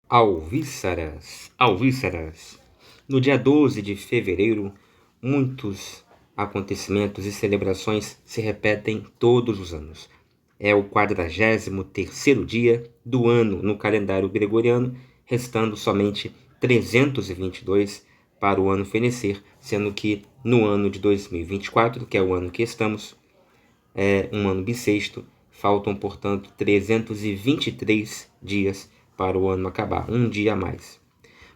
Alvíceras, alvíceras. No dia 12 de fevereiro, muitos acontecimentos e celebrações se repetem todos os anos. É o 43º dia do ano no calendário gregoriano, restando somente 322 para o ano fenecer, sendo que no ano de 2024, que é o ano que estamos, é um ano bissexto, faltam, portanto, 323 dias para o ano acabar, um dia a mais.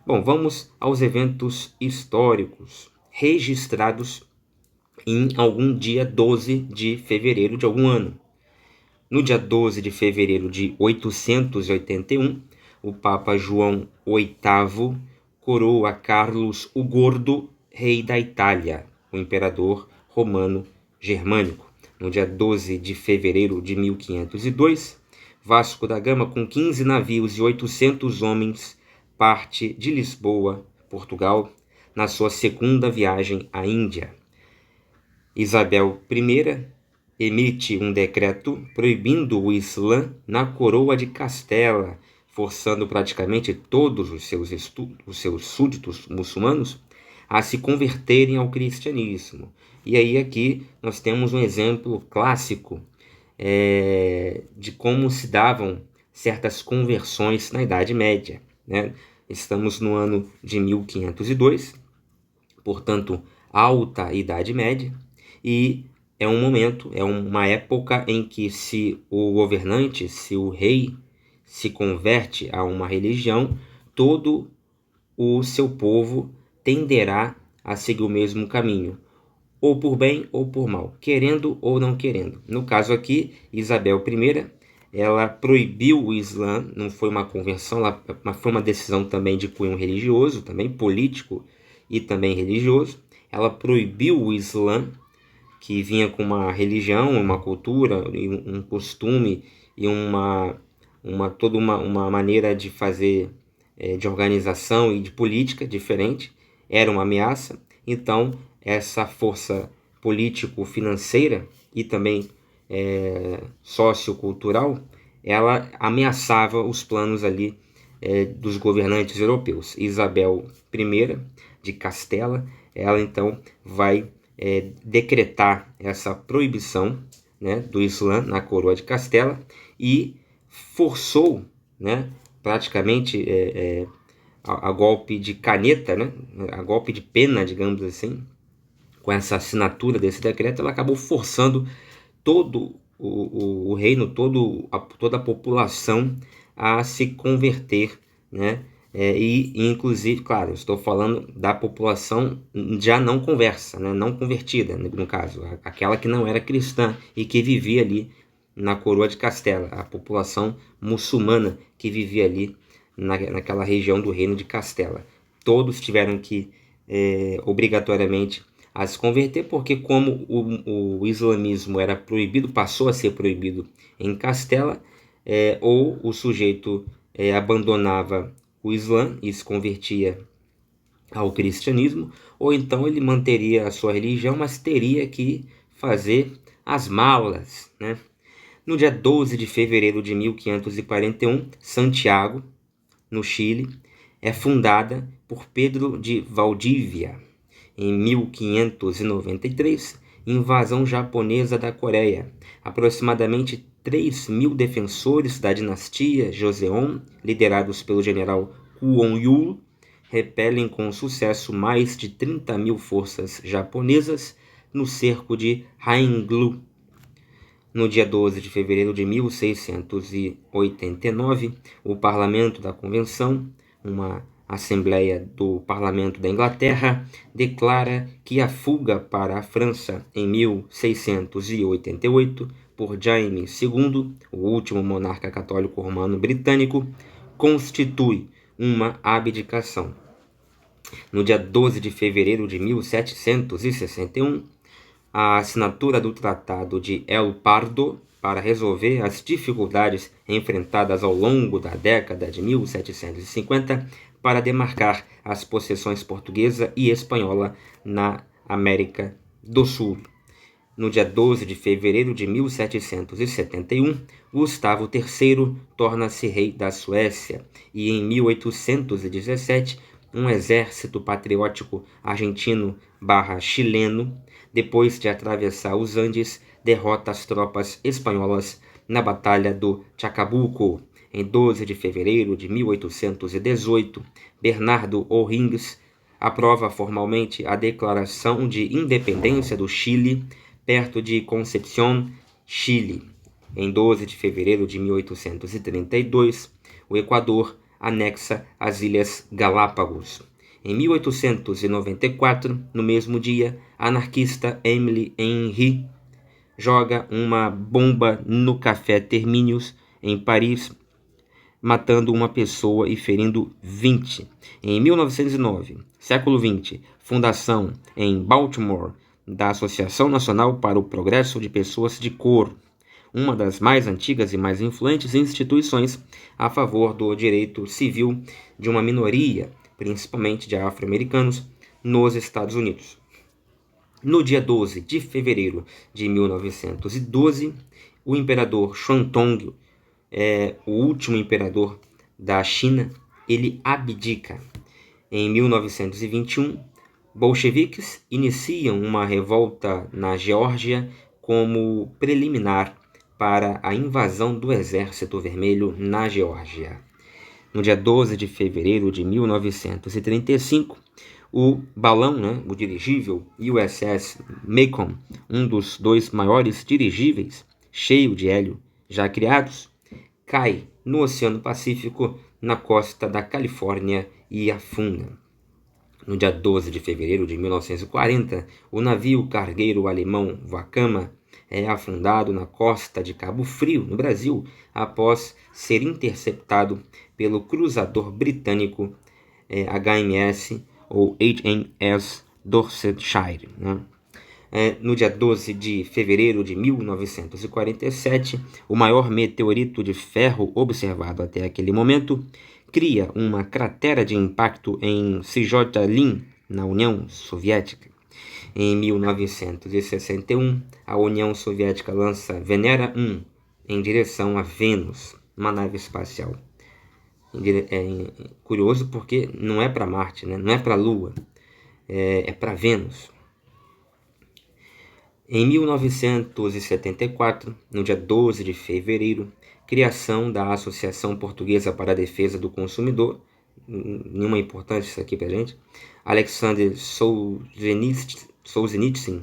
Bom, vamos aos eventos históricos registrados em algum dia 12 de fevereiro de algum ano. No dia 12 de fevereiro de 881, o Papa João VIII coroa Carlos o Gordo, rei da Itália, o imperador romano germânico. No dia 12 de fevereiro de 1502, Vasco da Gama, com 15 navios e 800 homens, parte de Lisboa, Portugal, na sua segunda viagem à Índia. Isabel I emite um decreto proibindo o Islã na coroa de Castela, forçando praticamente todos os seus súditos muçulmanos a se converterem ao cristianismo. E aí aqui nós temos um exemplo clássico de como se davam certas conversões na Idade Média, né? Estamos no ano de 1502, portanto, alta Idade Média, e é um momento, é uma época em que se o governante, se o rei se converte a uma religião, todo o seu povo tenderá a seguir o mesmo caminho, ou por bem ou por mal, querendo ou não querendo. No caso aqui, Isabel I, ela proibiu o Islã, não foi uma conversão, foi uma decisão também de cunho religioso, também político e também religioso. Ela proibiu o Islã, que vinha com uma religião, uma cultura, um costume e toda uma maneira de fazer, de organização e de política diferente, era uma ameaça. Então, essa força político-financeira e também sociocultural, ela ameaçava os planos ali dos governantes europeus. Isabel I de Castela, ela então vai decretar essa proibição, né, do Islã na coroa de Castela e forçou, né, praticamente a golpe de caneta, né, a golpe de pena, digamos assim, com essa assinatura desse decreto, ela acabou forçando todo o reino, toda a população a se converter, né? E inclusive, claro, estou falando da população já não conversa, né? Não convertida, no caso, aquela que não era cristã e que vivia ali na coroa de Castela, a população muçulmana que vivia ali naquela região do reino de Castela. Todos tiveram que obrigatoriamente a se converter, porque como o islamismo era proibido, passou a ser proibido em Castela, ou o sujeito abandonava o Islã e se convertia ao cristianismo, ou então ele manteria a sua religião, mas teria que fazer as malas, né? No dia 12 de fevereiro de 1541, Santiago, no Chile, é fundada por Pedro de Valdívia. Em 1593, invasão japonesa da Coreia. Aproximadamente 3.000 defensores da dinastia Joseon, liderados pelo general Kwon-Yul, repelem com sucesso mais de 30.000 forças japonesas no cerco de Haeundae. No dia 12 de fevereiro de 1689, o Parlamento da Convenção, uma Assembleia do Parlamento da Inglaterra, declara que a fuga para a França em 1688 por Jaime II, o último monarca católico romano britânico, constitui uma abdicação. No dia 12 de fevereiro de 1761, a assinatura do Tratado de El Pardo para resolver as dificuldades enfrentadas ao longo da década de 1750 para demarcar as possessões portuguesa e espanhola na América do Sul. No dia 12 de fevereiro de 1771, Gustavo III torna-se rei da Suécia e em 1817, um exército patriótico argentino/chileno, depois de atravessar os Andes, derrota as tropas espanholas na Batalha do Chacabuco. Em 12 de fevereiro de 1818, Bernardo O'Higgins aprova formalmente a Declaração de Independência do Chile, perto de Concepción, Chile. Em 12 de fevereiro de 1832, o Equador anexa as Ilhas Galápagos. Em 1894, no mesmo dia, a anarquista Emily Henry joga uma bomba no Café Terminus, em Paris, matando uma pessoa e ferindo 20. Em 1909, século XX, fundação em Baltimore da Associação Nacional para o Progresso de Pessoas de Cor, uma das mais antigas e mais influentes instituições a favor do direito civil de uma minoria, principalmente de afro-americanos, nos Estados Unidos. No dia 12 de fevereiro de 1912, o imperador Xuantong, o último imperador da China, ele abdica. Em 1921, bolcheviques iniciam uma revolta na Geórgia como preliminar para a invasão do Exército Vermelho na Geórgia. No dia 12 de fevereiro de 1935, o balão, o dirigível USS Macon, um dos dois maiores dirigíveis cheio de hélio já criados, cai no Oceano Pacífico, na costa da Califórnia, e afunda. No dia 12 de fevereiro de 1940, o navio cargueiro alemão Wakama é afundado na costa de Cabo Frio, no Brasil, após ser interceptado pelo cruzador britânico HMS ou HMS Dorsetshire. No dia 12 de fevereiro de 1947, o maior meteorito de ferro observado até aquele momento cria uma cratera de impacto em Sjotjalin, na União Soviética. Em 1961, a União Soviética lança Venera 1 em direção a Vênus, uma nave espacial. É curioso porque não é para Marte, não é para a Lua, é para Vênus. Em 1974, no dia 12 de fevereiro, criação da Associação Portuguesa para a Defesa do Consumidor, nenhuma importância isso aqui para a gente, Alexander Solzhenitsyn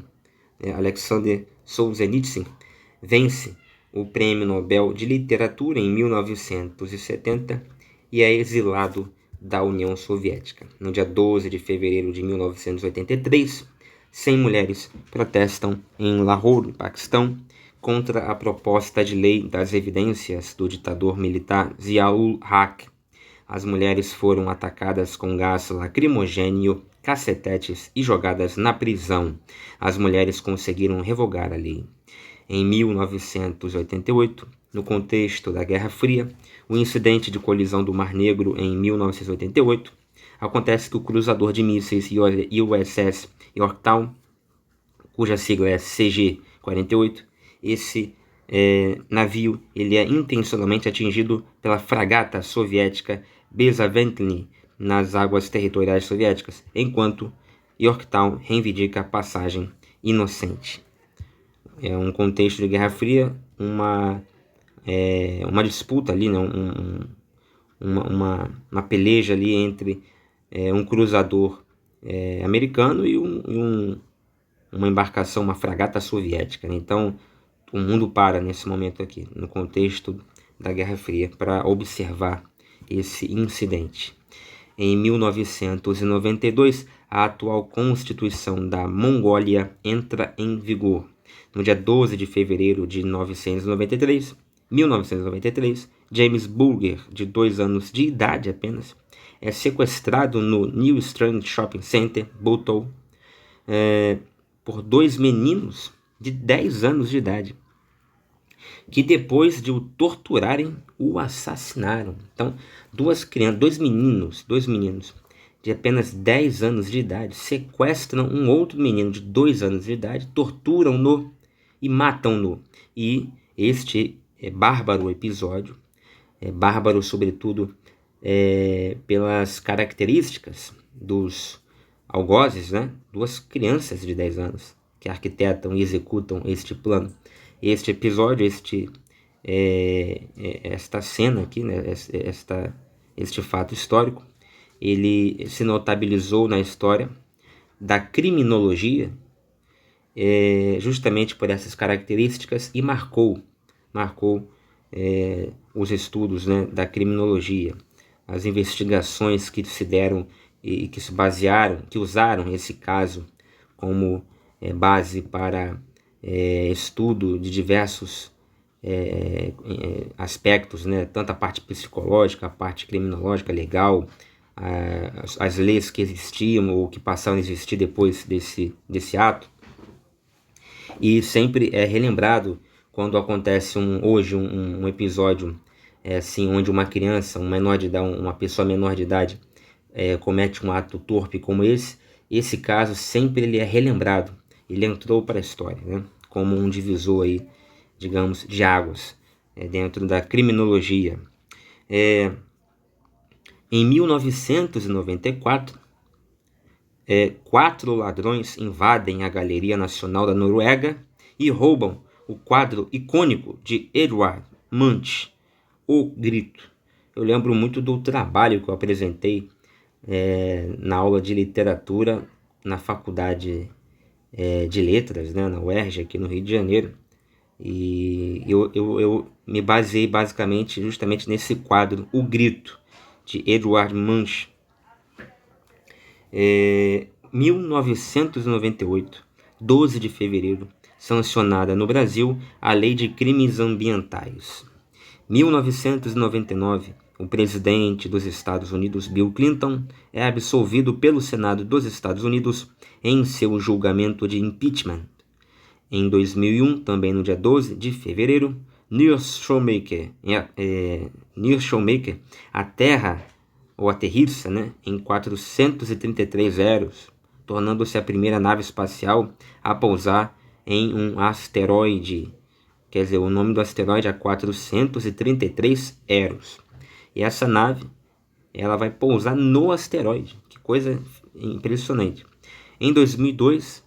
vence o Prêmio Nobel de Literatura em 1970 e é exilado da União Soviética. No dia 12 de fevereiro de 1983, 100 mulheres protestam em Lahore, Paquistão, contra a proposta de lei das evidências do ditador militar Zia-ul-Haq. As mulheres foram atacadas com gás lacrimogêneo, cacetetes e jogadas na prisão. As mulheres conseguiram revogar a lei. Em 1988, no contexto da Guerra Fria, o incidente de colisão do Mar Negro em 1988, acontece que o cruzador de mísseis USS Yorktown, cuja sigla é CG-48, esse navio ele é intencionalmente atingido pela fragata soviética Bezaventny nas águas territoriais soviéticas, enquanto Yorktown reivindica a passagem inocente. É um contexto de Guerra Fria, uma disputa ali, uma peleja ali entre um cruzador americano e uma embarcação, uma fragata soviética. Então, o mundo para nesse momento aqui, no contexto da Guerra Fria, para observar esse incidente. Em 1992, a atual Constituição da Mongólia entra em vigor. No dia 12 de fevereiro de 1993, James Bulger, de 2 anos de idade apenas, é sequestrado no New Strand Shopping Center, Buttle, por 2 meninos de 10 anos de idade, que depois de o torturarem, o assassinaram. Então, 2 meninos de apenas 10 anos de idade sequestram um outro menino de 2 anos de idade, torturam-no e matam-no. E este bárbaro episódio, bárbaro sobretudo pelas características dos algozes, né? Duas crianças de 10 anos que arquitetam e executam este plano. Este episódio, esta cena aqui, né? Este fato histórico, ele se notabilizou na história da criminologia justamente por essas características e marcou os estudos, né, da criminologia, as investigações que se deram e que se basearam, que usaram esse caso como base para estudo de diversos aspectos, né, tanto a parte psicológica, a parte criminológica, legal, as leis que existiam ou que passaram a existir depois desse ato. E sempre é relembrado quando acontece hoje um episódio assim, onde uma criança, uma pessoa menor de idade comete um ato torpe como esse caso sempre ele é relembrado, ele entrou para a história, né, como um divisor aí, digamos, de águas dentro da criminologia. Em 1994, 4 ladrões invadem a Galeria Nacional da Noruega e roubam o quadro icônico de Edvard Munch, O Grito. Eu lembro muito do trabalho que eu apresentei na aula de literatura na faculdade de letras, né, na UERJ, aqui no Rio de Janeiro. E eu me baseei basicamente justamente nesse quadro, O Grito, de Edvard Munch. 1998, 12 de fevereiro, sancionada no Brasil a Lei de Crimes Ambientais. 1999, o presidente dos Estados Unidos, Bill Clinton, é absolvido pelo Senado dos Estados Unidos em seu julgamento de impeachment. Em 2001, também no dia 12 de fevereiro, Neil Shoemaker aterrissa, né, em 433 Eros, tornando-se a primeira nave espacial a pousar em um asteroide. Quer dizer, o nome do asteroide é 433 Eros. E essa nave, ela vai pousar no asteroide. Que coisa impressionante. Em 2002,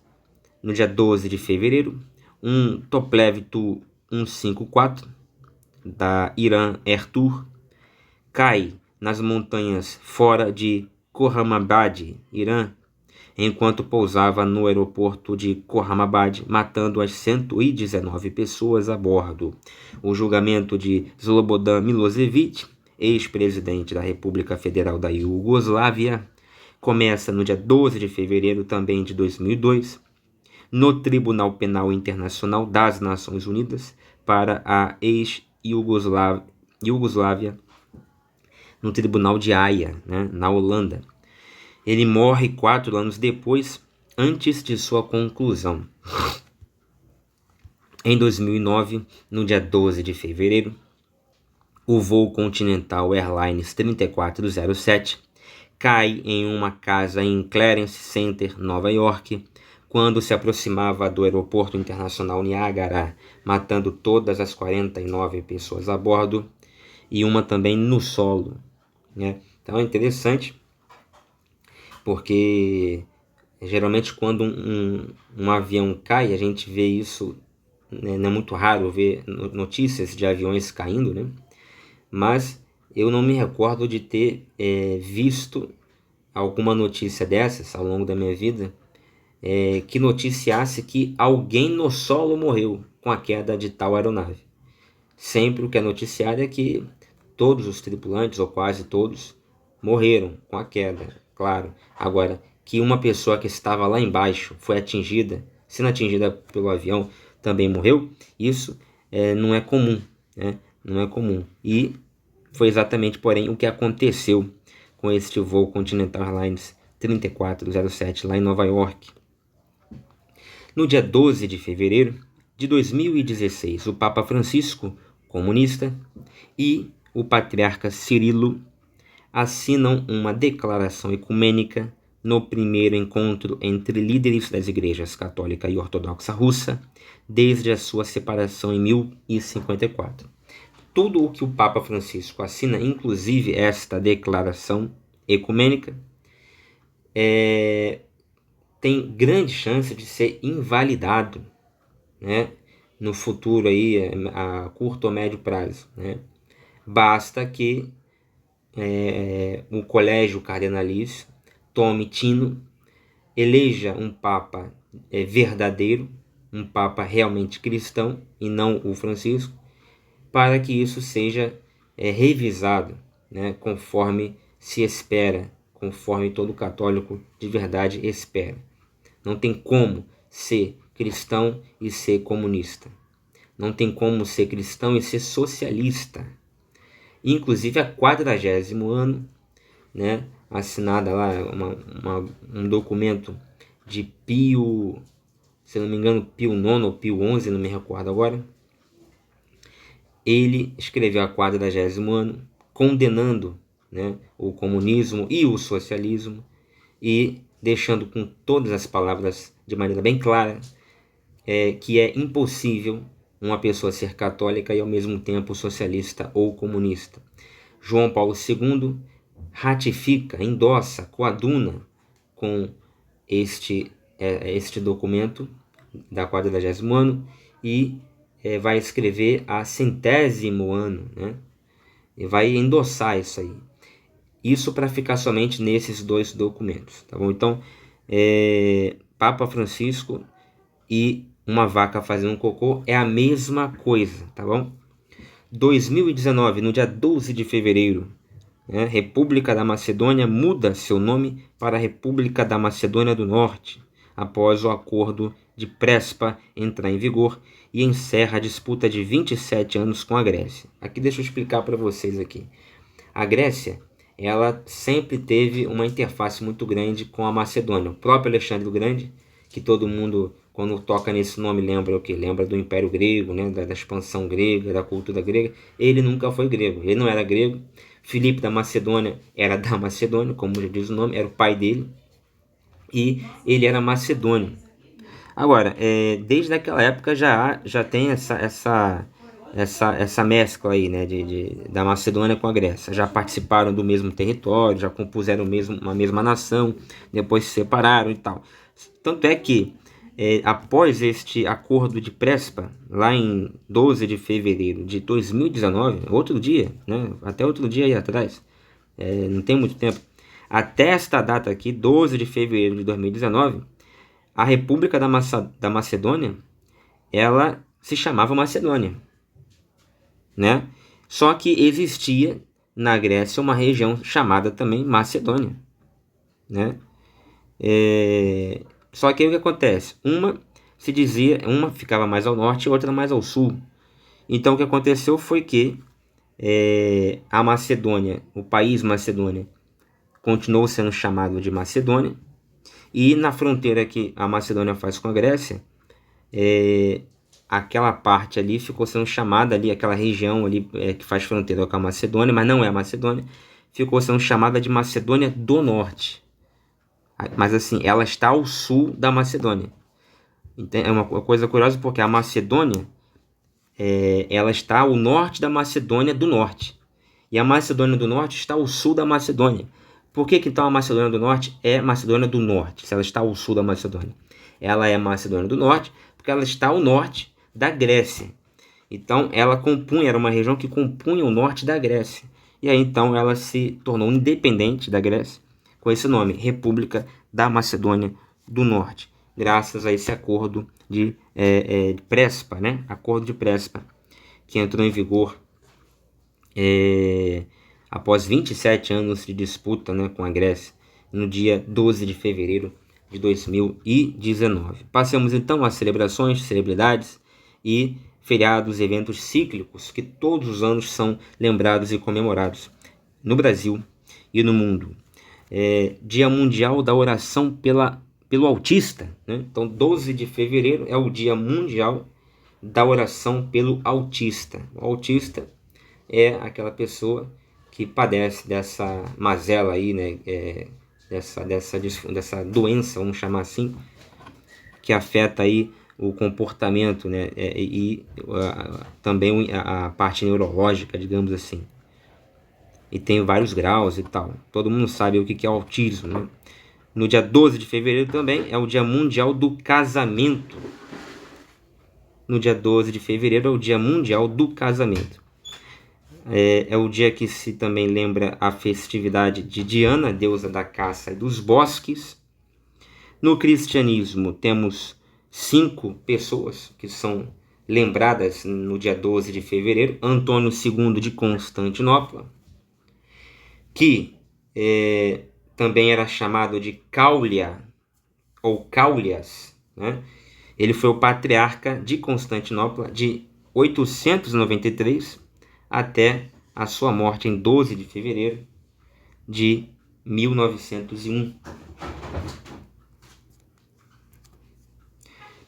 no dia 12 de fevereiro, um Tupolev Tu-154 da Iran Air Tour cai nas montanhas fora de Khorramabad, Irã, enquanto pousava no aeroporto de Khorramabad, matando as 119 pessoas a bordo. O julgamento de Slobodan Milosevic, ex-presidente da República Federal da Iugoslávia, começa no dia 12 de fevereiro também de 2002, no Tribunal Penal Internacional das Nações Unidas para a ex-Iugoslávia, no Tribunal de Haia, né, na Holanda. Ele morre 4 anos depois, antes de sua conclusão. Em 2009, no dia 12 de fevereiro, o voo Continental Airlines 3407 cai em uma casa em Clarence Center, Nova York, quando se aproximava do Aeroporto Internacional Niagara, matando todas as 49 pessoas a bordo e uma também no solo, né? Então é interessante porque geralmente quando um avião cai, a gente vê isso, né? Não é muito raro ver notícias de aviões caindo, né? Mas eu não me recordo de ter visto alguma notícia dessas ao longo da minha vida que noticiasse que alguém no solo morreu com a queda de tal aeronave. Sempre o que é noticiado é que todos os tripulantes, ou quase todos, morreram com a queda, claro. Agora, que uma pessoa que estava lá embaixo foi atingida, sendo atingida pelo avião, também morreu, isso não é comum, né? Não é comum. E foi exatamente, porém, o que aconteceu com este voo Continental Airlines 3407 lá em Nova York. No dia 12 de fevereiro de 2016, o Papa Francisco, comunista, e o patriarca Cirilo assinam uma declaração ecumênica no primeiro encontro entre líderes das igrejas católica e ortodoxa russa, desde a sua separação em 1054. Tudo o que o Papa Francisco assina, inclusive esta declaração ecumênica, tem grande chance de ser invalidado, né, no futuro aí, a curto ou médio prazo, né? Basta que o colégio cardenalício tome tino, eleja um papa verdadeiro, um papa realmente cristão e não o Francisco, para que isso seja revisado, né, conforme se espera, conforme todo católico de verdade espera. Não tem como ser cristão e ser comunista. Não tem como ser cristão e ser socialista. Inclusive, a 40º ano, né, assinada lá um documento de Pio, se não me engano, Pio IX ou Pio XI, não me recordo agora. Ele escreveu a 40º ano condenando, né, o comunismo e o socialismo e deixando com todas as palavras de maneira bem clara que é impossível uma pessoa ser católica e ao mesmo tempo socialista ou comunista. João Paulo II ratifica, endossa, coaduna com este documento da 40º ano e vai escrever a 100º ano, né? E vai endossar isso aí. Isso para ficar somente nesses dois documentos, tá bom? Então, Papa Francisco e uma vaca fazendo um cocô é a mesma coisa, tá bom? 2019, no dia 12 de fevereiro, né, República da Macedônia muda seu nome para República da Macedônia do Norte, após o acordo de Prespa entrar em vigor e encerra a disputa de 27 anos com a Grécia. Aqui deixa eu explicar para vocês aqui. A Grécia, ela sempre teve uma interface muito grande com a Macedônia. O próprio Alexandre o Grande, que todo mundo, quando toca nesse nome, lembra o quê? Lembra do Império Grego, né? da expansão grega, da cultura grega. Ele nunca foi grego, ele não era grego. Filipe da Macedônia era da Macedônia, como já diz o nome, era o pai dele. E ele era macedônio. Agora, desde aquela época já tem essa mescla aí, né, da Macedônia com a Grécia. Já participaram do mesmo território, já compuseram uma mesma nação, depois se separaram e tal. Tanto é que, após este acordo de Prespa, lá em 12 de fevereiro de 2019, outro dia, né, até outro dia aí atrás, não tem muito tempo, até esta data aqui, 12 de fevereiro de 2019, a República da Macedônia, ela se chamava Macedônia, né? Só que existia na Grécia uma região chamada também Macedônia, né? Só que aí o que acontece? Uma ficava mais ao norte e outra mais ao sul. Então o que aconteceu foi que a Macedônia, o país Macedônia, continuou sendo chamado de Macedônia, e na fronteira que a Macedônia faz com a Grécia, aquela parte ali ficou sendo chamada ali, aquela região ali que faz fronteira com a Macedônia, mas não é a Macedônia, ficou sendo chamada de Macedônia do Norte. Mas assim, ela está ao sul da Macedônia. Então, é uma coisa curiosa porque a Macedônia, ela está ao norte da Macedônia do Norte. E a Macedônia do Norte está ao sul da Macedônia. Por que então a Macedônia do Norte é Macedônia do Norte, se ela está ao sul da Macedônia? Ela é Macedônia do Norte porque ela está ao norte da Grécia. Então ela era uma região que compunha o norte da Grécia. E aí então ela se tornou independente da Grécia com esse nome, República da Macedônia do Norte, graças a esse acordo de Prespa, né? Acordo de Prespa, que entrou em vigor após 27 anos de disputa, né, com a Grécia, no dia 12 de fevereiro de 2019. Passamos então às celebrações, celebridades e feriados, eventos cíclicos que todos os anos são lembrados e comemorados no Brasil e no mundo. Dia Mundial da Oração pelo Autista, né? Então 12 de fevereiro é o Dia Mundial da Oração pelo Autista. O autista é aquela pessoa que padece dessa mazela aí, né, dessa doença, vamos chamar assim, que afeta aí o comportamento, né, também a parte neurológica, digamos assim. E tem vários graus e tal. Todo mundo sabe o que é o autismo, né? No dia 12 de fevereiro também é o Dia Mundial do Casamento. No dia 12 de fevereiro é o Dia Mundial do Casamento. É o dia que se também lembra a festividade de Diana, deusa da caça e dos bosques. No cristianismo temos 5 pessoas que são lembradas no dia 12 de fevereiro. Antônio II de Constantinopla, que também era chamado de Caulia, ou Caulias, né? Ele foi o patriarca de Constantinopla de 893 até a sua morte em 12 de fevereiro de 1901.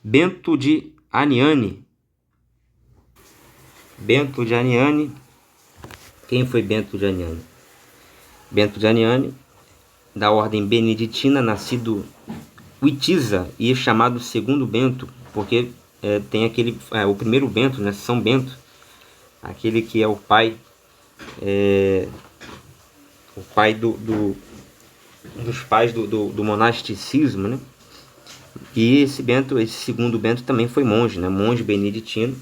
Bento de Aniane. Bento de Aniane. Quem foi Bento de Aniane? Bento de Aniane, da ordem beneditina, nascido Witiza e chamado segundo Bento, porque tem o primeiro Bento, né, São Bento, aquele que é o pai dos pais do monasticismo, né? E esse segundo Bento também foi monge, né? Monge beneditino,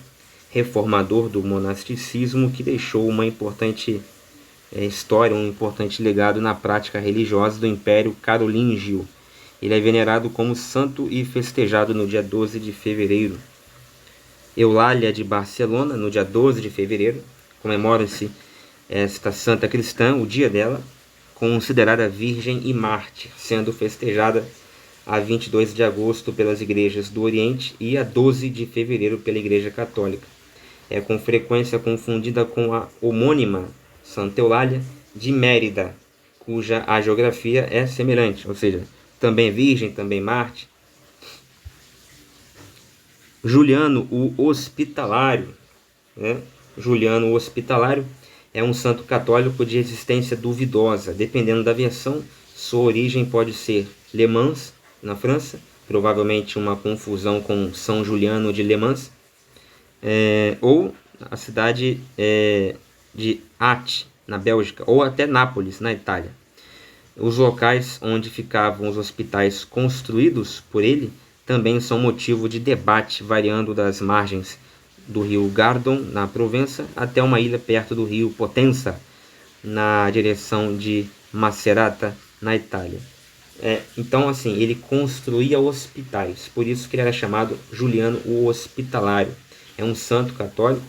reformador do monasticismo, que deixou uma importante história, um importante legado na prática religiosa do Império Carolíngio. Ele é venerado como santo e festejado no dia 12 de fevereiro. Eulália de Barcelona, no dia 12 de fevereiro, comemora-se esta santa cristã, o dia dela, considerada virgem e mártir, sendo festejada a 22 de agosto pelas igrejas do Oriente e a 12 de fevereiro pela Igreja Católica. É com frequência confundida com a homônima Santa Eulália de Mérida, cuja hagiografia é semelhante, ou seja, também virgem, também mártir. Juliano o Hospitalário, né? Juliano o Hospitalário é um santo católico de existência duvidosa. Dependendo da versão, sua origem pode ser Le Mans, na França, provavelmente uma confusão com São Juliano de Le Mans, ou a cidade de Ate, na Bélgica, ou até Nápoles, na Itália. Os locais onde ficavam os hospitais construídos por ele também são motivo de debate, variando das margens do rio Gardon, na Provença, até uma ilha perto do rio Potenza, na direção de Macerata, na Itália. Então, assim, ele construía hospitais, por isso que ele era chamado Juliano o Hospitalário. É um santo católico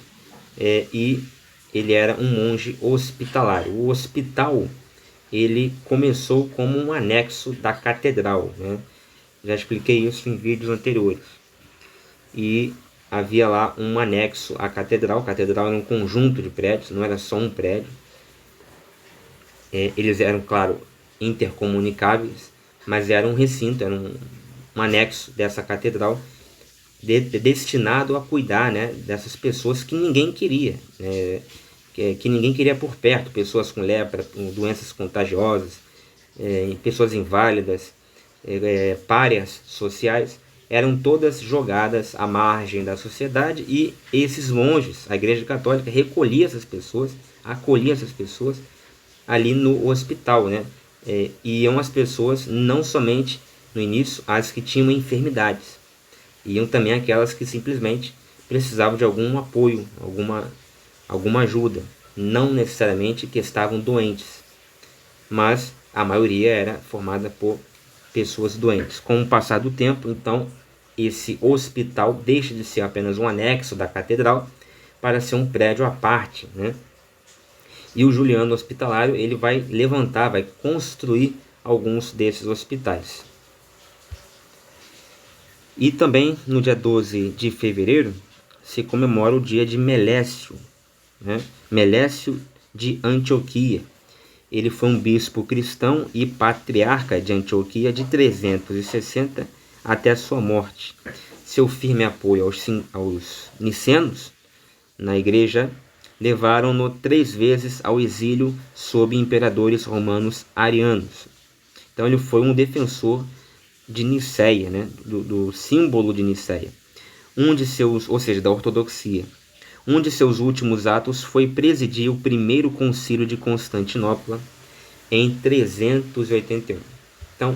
e ele era um monge hospitalário. O hospital, ele começou como um anexo da catedral, né? Já expliquei isso em vídeos anteriores. E havia lá um anexo à catedral. A catedral era um conjunto de prédios, não era só um prédio. Eles eram, claro, intercomunicáveis, mas era um recinto, era um anexo dessa catedral destinado a cuidar, né, dessas pessoas que ninguém queria, que ninguém queria por perto, pessoas com lepra, com doenças contagiosas, pessoas inválidas, párias sociais, eram todas jogadas à margem da sociedade, e esses monges, a Igreja Católica, recolhia essas pessoas, acolhia essas pessoas ali no hospital, né? Iam as pessoas, não somente no início, as que tinham enfermidades, iam também aquelas que simplesmente precisavam de algum apoio, alguma ajuda, não necessariamente que estavam doentes, mas a maioria era formada por pessoas doentes. Com o passar do tempo, então, esse hospital deixa de ser apenas um anexo da catedral para ser um prédio à parte, né? E o Juliano Hospitalário, ele vai construir alguns desses hospitais. E também no dia 12 de fevereiro se comemora o dia de Melécio, né? Melécio de Antioquia. Ele foi um bispo cristão e patriarca de Antioquia de 360 até a sua morte. Seu firme apoio aos nicenos na igreja levaram-no 3 vezes ao exílio sob imperadores romanos arianos. Então ele foi um defensor de Nicéia, né? do símbolo de Nicéia. Ou seja, da ortodoxia. Um de seus últimos atos foi presidir o primeiro concílio de Constantinopla em 381. Então,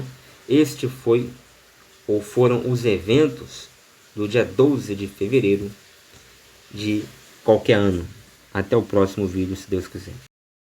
foram os eventos do dia 12 de fevereiro de qualquer ano. Até o próximo vídeo, se Deus quiser.